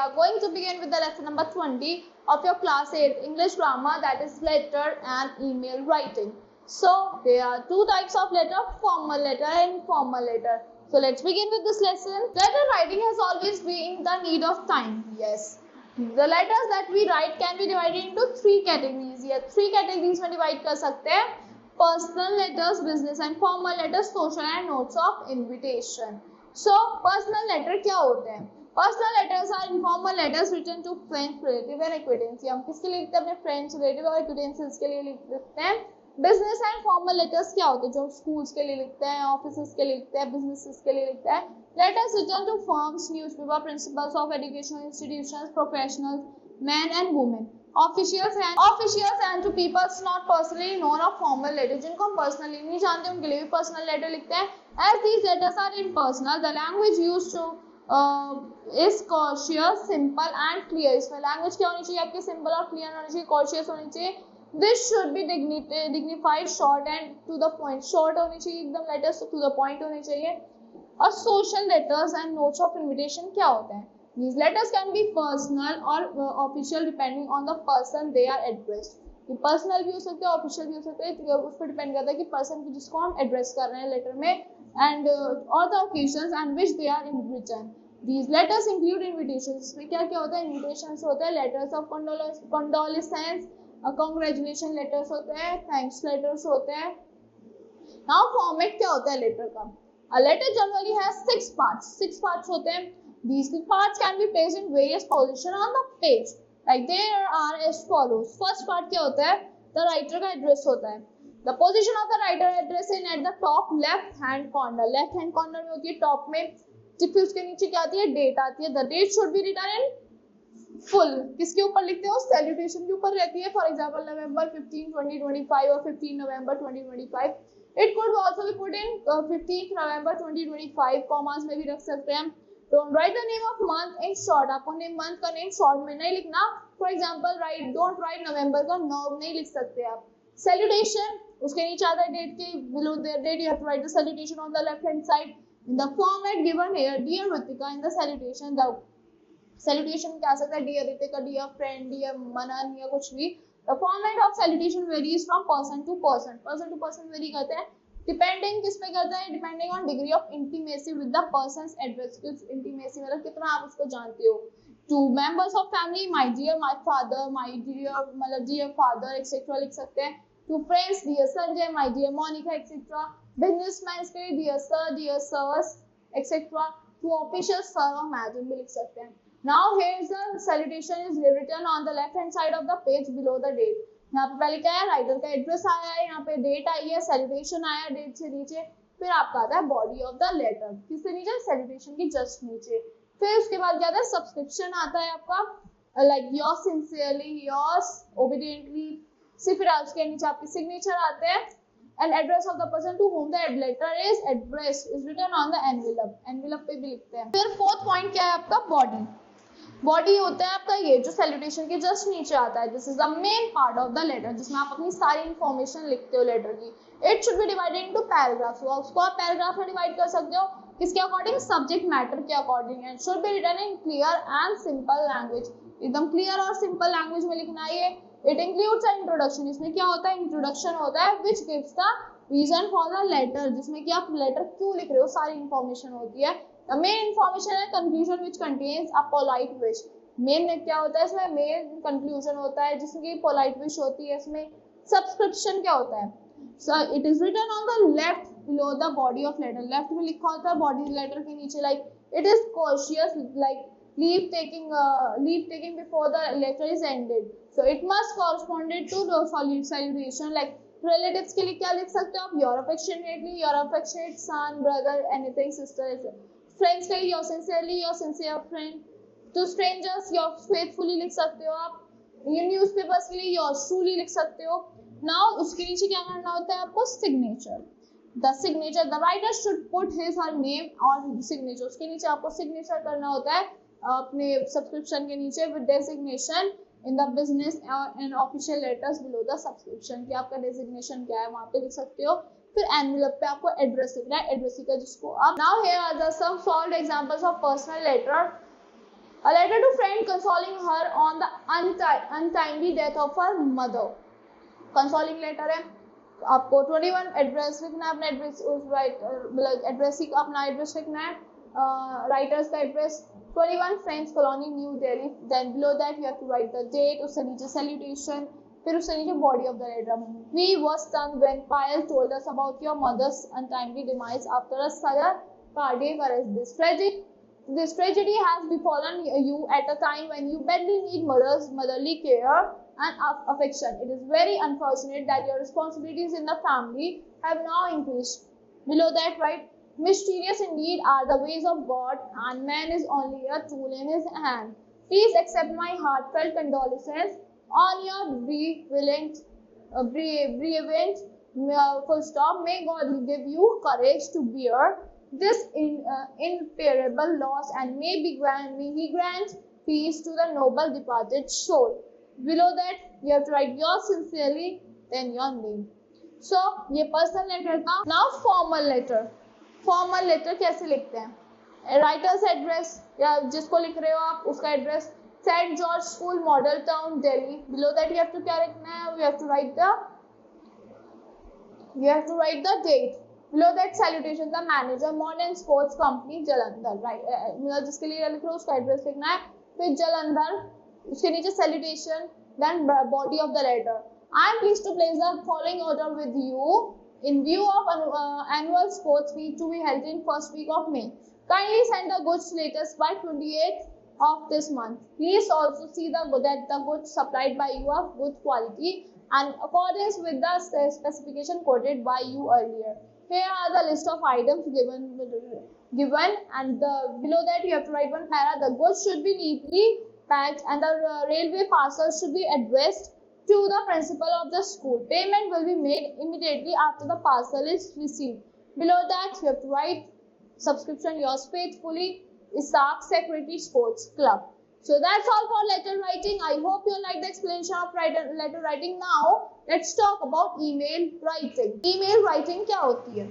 are going to begin with the lesson number 20 of your class 8 English grammar, that is letter and email writing. So there are two types of letter, formal letter and informal letter. So let's begin with this lesson. Letter writing has always been the need of time. Yes. The letters that we write can be divided into three categories. Yeah, three categories में divide कर सकते हैं. Personal letters, business and formal letters, social and notes of invitation. So personal letter क्या होते हैं? Personal letters are informal letters written to friends, relative and acquaintances. हम किसके लिए लिखते हैं? अपने friends, relative और acquaintances के लिए लिखते हैं. Business and formal letters क्या होते हैं? जो schools के लिए लिखते हैं, offices के लिए लिखते हैं, businesses के लिए लिखते हैं. Letters written to firms, newspaper, principals of educational institutions, professionals, men and women. Officials and to people not personally known or formal letters. जिनको हम personally नहीं जानते उनके लिए भी personal letter लिखते हैं. As these letters are impersonal, the language used to is cautious, simple and clear. इसमें language क्या होनी चाहिए? आपकी simple और clear होनी चाहिए, cautious होनी चाहिए. This should be dignified, short and to the point. Short होनी चाहिए एकदम, letters to the point होनी चाहिए. और social letters and notes of invitation क्या होते हैं? These letters can be personal or official depending on the person they are addressed. ये पर्सनल भी हो सकते हैं, ऑफिशियल भी हो सकते हैं, उस पर डिपेंड करता है कि पर्सन की जिसको हम एड्रेस कर रहे हैं लेटर में, एंड और the occasions and which they are in written. These letters include invitations. इसमें क्या क्या होता है? इन्विटेशंस होते हैं, letters of condolence, congratulation letters होते हैं, थैंक्स लेटर्स होते हैं. नाउ फॉर्मेट क्या होता है लेटर का? A letter generally has six parts होते हैं. These parts can be placed in various positions on the page. Like there are as follows. First part क्या होता है? The writer का address होता है. The position of the writer address in at the top left hand corner. Left hand corner में होती है top में. फिर उसके नीचे क्या आती है? Date आती है. The date should be written in full. किसके ऊपर लिखते हो? Salutation के ऊपर रहती है. For example, November 15, 2025 or 15 November 2025. It could also be put in 15th November 2025. Commas में भी रख सकते हैं. Don't write the name of month in short. आपको month का name short में नहीं लिखना. For example, don't write November का Nov नहीं लिख सकते आप. Salutation, उसके नीचे आता है date के, below their date you have to write the salutation on the left hand side. In the format given here, dear Ritika, in the salutation, the salutation क्या आ सकता है? Dear Ritika, dear friend, dear Manan या कुछ भी. The format of salutation varies from person to person. Person to person vary करते हैं. Depending किस पे करता है? Depending on degree of intimacy with the person's address. कुछ इंटीमेसी मतलब कितना आप उसको जानते हो. To members of family, my dear, my father, my dear मतलब डियर फादर एक्सेट्रा लिख सकते हैं. To friends, dear Sanjay, my dear Monica etcetera. Businessman के लिए dear sir, dear sirs etcetera. To officials sir और मैडम भी लिख सकते हैं. Now here is the salutation is written on the left hand side of the page below the date. यहाँ पे पहले क्या है? राइटर का एड्रेस आया है, यहाँ पे डेट आई है, सैल्यूटेशन आया डेट से नीचे, फिर आपका आता है बॉडी ऑफ द लेटर. किससे नीचे? सैल्यूटेशन की जस्ट नीचे. फिर उसके बाद क्या आता है? सब्सक्रिप्शन आता है आपका, like yours sincerely, yours obediently. फिर उसके नीचे आपके सिग्नेचर आते हैं. And address of the person to whom the letter is address is written on the envelope. Envelope पे भी लिखते हैं. फिर फोर्थ पॉइंट क्या है आपका? बॉडी. बॉडी होता है आपका ये जो सैल्यूटेशन के जस्ट नीचे आता है. This is the main part of the letter, जिसमें आप अपनी सारी इंफॉर्मेशन लिखते हो लेटर की. It should be divided into paragraphs. उसको आप पैराग्राफ में डिवाइड कर सकते हो. किसके अकॉर्डिंग? सब्जेक्ट मैटर के according. And should be written in clear and simple language. एकदम क्लियर और सिंपल लैंग्वेज में लिखना है. It includes an introduction. इसमें क्या होता है? इंट्रोडक्शन होता है which gives the reason for the letter, जिसमें कि आप लेटर क्यों लिख रहे हो सारी इंफॉर्मेशन होती है. द मेन इंफॉर्मेशन है conclusion which contains a polite wish. Main क्या होता है? इसमें मेन कंक्लूजन होता है जिसमें पोलाइट विश होती है. इसमें सब्सक्रिप्शन क्या होता है? So it is written on the left below the body of letter. Left में लिखा होता है बॉडी लेटर के नीचे, like it is cautious, like leave taking before the letter is ended. So it must corresponded to the salutation. Like relatives के लिए क्या लिख सकते हो आप? Your affectionately, your affectionate son, brother, anything, sister. Friends के लिए your sincerely, your sincere friend. To strangers your faithfully लिख सकते हो आप. ये न्यूज़पेपर्स के लिए योर ट्रूली लिख सकते हो. नाउ उसके नीचे क्या करना होता है आपको? Signature. The signature, the writer should put his her name और सिग्नेचर. उसके नीचे आपको सिग्नेचर करना होता है अपने सब्सक्रिप्शन के नीचे with designation in the business and official letters below the subscription. कि आपका डेजिग्नेशन क्या है वहां पे लिख सकते हो. फिर एनवेलप पे आपको एड्रेस लिखना है, एड्रेस का जिसको आप. Now here are the some solved examples of personal letter. A letter to friend consoling her on the untimely death of her mother. Consoling letter है, आपको 21 एड्रेस लिखना है, अपना एड्रेस एड्रेस ही अपना एड्रेस लिखना है, राइटर्स का address 21 friends colony new Delhi, then below that you have to write the date, उससे नीचे सैल्यूटेशन, फिर उससे नीचे body of the letter. We were stunned when Payal told us about your mother's untimely demise after a sudden cardiac arrest. This tragedy has befallen you at a time when you badly need motherly care and affection. It is very unfortunate that your responsibilities in the family have now increased. Below that, right? Mysterious indeed are the ways of God, and man is only a tool in his hand. Please accept my heartfelt condolences on your bereavement. Full stop. May God give you courage to bear this irreparable loss, and may He grant peace to the noble departed soul. Below that, you have to write yours sincerely, then your name. So, ये personal letter था. Now, formal letter. Formal letter कैसे लिखते हैं? Writer's address या जिसको लिख रहे हो आप उसका address, St. George School, Model Town, Delhi. Below that, you have to क्या लिखना है? You have to write the date. Below that, salutation, the manager, modern sports company, Jalandhar, right? मतलब जिसके लिए लिख रहे हो उसका एड्रेस लिखना है, फिर Jalandhar, उसके नीचे salutation, then body of the letter. I am pleased to place the following order with you in view of annual sports meet to be held in first week of May. Kindly send the goods latest by 28th of this month. Please also see that the goods supplied by you are good quality and accordance with the specification quoted by you earlier. Here are the list of items given and below that you have to write one para. The goods should be neatly packed and the railway parcels should be addressed to the principal of the school. Payment will be made immediately after the parcel is received. Below that you have to write subscription, yours faithfully, Isaac, Secretary, Sports Club. So that's all for letter writing. I hope you like the explanation of letter writing. Now let's talk about email writing. Email writing क्या होती है?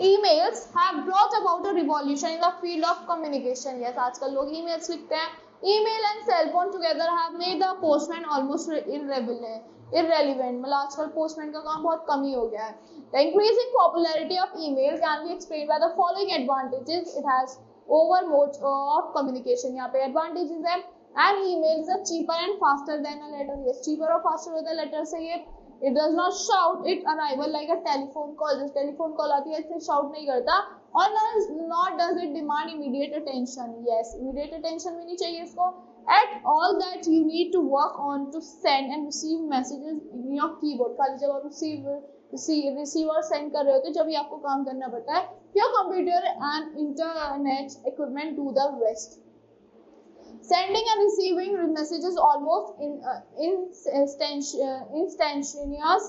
Emails have brought about a revolution in the field of communication. Yes, आजकल लोग emails लिखते हैं. Email and cell phone together have made the postman almost irrelevant. मतलब आजकल postman का काम बहुत कम ही हो गया है. The increasing popularity of email can be explained by the following advantages. It has over modes of communication. यहाँ पे advantages है. And emails are cheaper and faster than a letter. Yes, cheaper और faster होता है letter से ये. It does not shout its arrival like a telephone call. जब telephone call आती है इससे shout नहीं करता. और not does it demand immediate attention. Yes, immediate attention भी नहीं चाहिए इसको. At all that you need to work on to send and receive messages in your keyboard. खाली जब आप receiver send कर रहे होते जब भी आपको काम करना पड़ता है. Your computer and internet equipment do the rest. Sending and receiving messages almost instantaneous.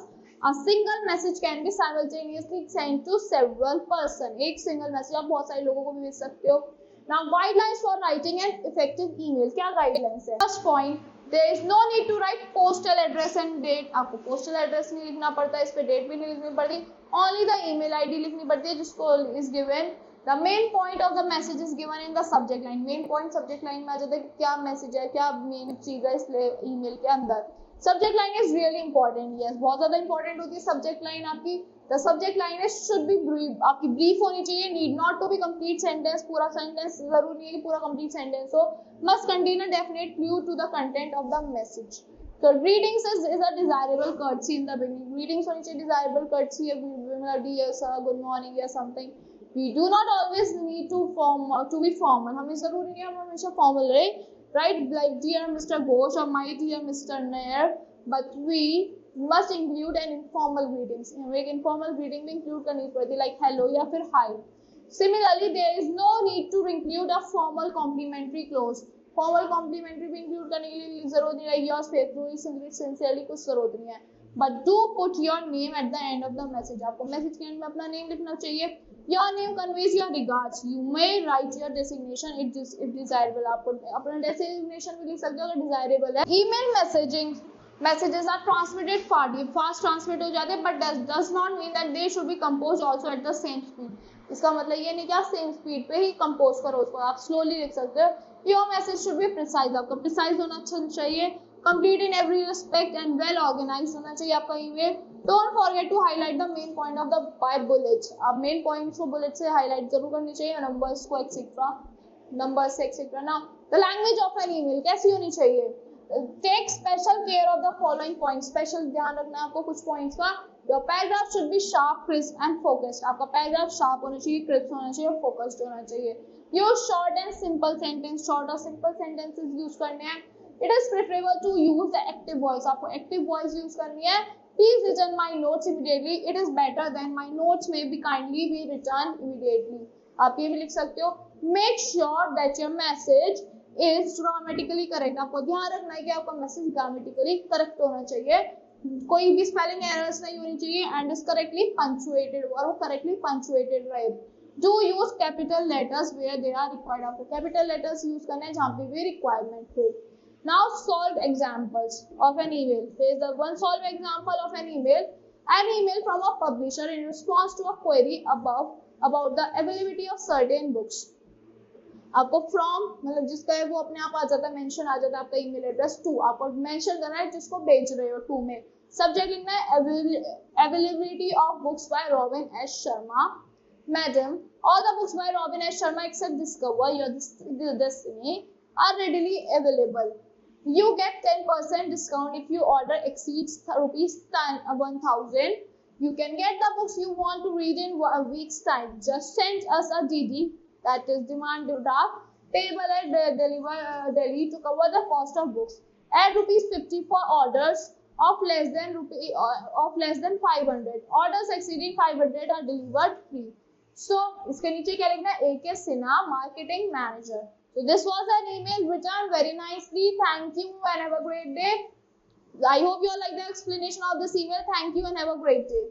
A single message can be simultaneously sent to several persons. एक single message आप बहुत सारे लोगों को भी भेज सकते हो. Now guidelines for writing an effective email. क्या guidelines है? First point, there is no need to write postal address and date. आपको postal address नहीं लिखना पड़ता, इस पे date भी नहीं लिखनी पड़ती. Only the email ID लिखनी पड़ती है जिसको is given. The main point of the message is given in the subject line. Main point subject line में आ जाता है कि क्या message है, क्या main चीज़ है इस email के अंदर. Subject line is really important. Yes, बहुत ज़्यादा important होती है subject line आपकी. The subject line is should be brief. आपकी brief होनी चाहिए. Need not to be complete sentence. पूरा sentence ज़रूरी नहीं है कि पूरा complete sentence हो. Must contain a definite clue to the content of the message. So readings is a desirable courtesy in the beginning. Readings होनी चाहिए desirable courtesy है, dear sir, good morning या something. We do not always need to be formal. हमें ज़रूरी नहीं है हम हमेशा formal रहे, right? Like dear Mr. Ghosh or my dear Mr. Nair, but we must include an informal greetings. हमें एक informal greeting भी include करनी पड़ती है, like hello या फिर hi. Similarly, there is no need to include a formal complimentary clause. Formal complimentary भी include करने के लिए ज़रूरत नहीं है. Yours faithfully, sincerely कुछ ज़रूरत नहीं है. But do put your name at the end of the message. आपको message के end में अपना name लिखना चाहिए. Your name conveys your regards. You may write your designation if desirable. आपको अपना designation भी लिख सकते हो अगर desirable है. Email messages are transmitted fast transmit हो जाते हैं, but does not mean that they should be composed also at the same speed. इसका मतलब ये नहीं कि आप same speed पे ही compose करो उसको. आप slowly लिख सकते हो. Your message should be precise, आपका प्रिसाइज होना चाहिए, complete in every respect and well organise होना चाहिए आपका email. Don't forget to highlight the main point of the by bullets, आप मेन पॉइंट्स को बुलेट से हाईलाइट जरूर करनी चाहिए, नंबर्स को एक्सेट्रा, नंबर्स एक्सेट्रा। ना the language of an email कैसी होनी चाहिए, take special care of the following points, special ध्यान रखना है आपको कुछ पॉइंट्स का। Your paragraph should be sharp, crisp and focused, आपका पैराग्राफ शार्प होना चाहिए, क्रिस्प होना चाहिए और फोकस्ड होना चाहिए। Use short and simple sentence, short और सिंपल सेंटेंसेस यूज करने हैं। It is preferable to use the active voice, आपको एक्टिव वॉइस यूज करनी है। Please return my notes immediately, it is better than my notes में be kindly be return immediately, आप ये भी लिख सकते हो। Make sure that your message is grammatically correct, आपको ध्यान रखना है कि आपका मैसेज ग्रामेटिकली करेक्ट होना चाहिए, कोई भी स्पेलिंग एरर्स नहीं होनी चाहिए, एंड इज करेक्टली पंक्चुएटेड, और वो करेक्टली पंक्चुएटेड रहे। Do use capital letters where they are required, आपको कैपिटल लेटर्स यूज करने हैं जहां पे भी रिक्वायरमेंट हो। Now solve examples of an email, here is the one solve example of an email from a publisher in response to a query about the availability of certain books। आपको from मतलब जिसका है वो अपने आप आ जाता है, मेंशन आ जाता है आपका ईमेल एड्रेस टू, आपको मेंशन करना है जिसको भेज रहे हो टू में। सब्जेक्ट लिखना है availability of books by Robin S Sharma. Madam, all the books by Robin S Sharma except discover your destiny are readily available. You get 10% discount if your order exceeds rupees 1000. You can get the books you want to read in a week's time. Just send us a DD, that is demand draft, payable at Delhi to cover the cost of books. Add rupees 50 for orders of less than 500. Orders exceeding 500 are delivered free. So इसके नीचे क्या लिखना है, AK Sinha, marketing manager. So this was an email written very nicely. Thank you and have a great day. I hope you all like the explanation of this email. Thank you and have a great day.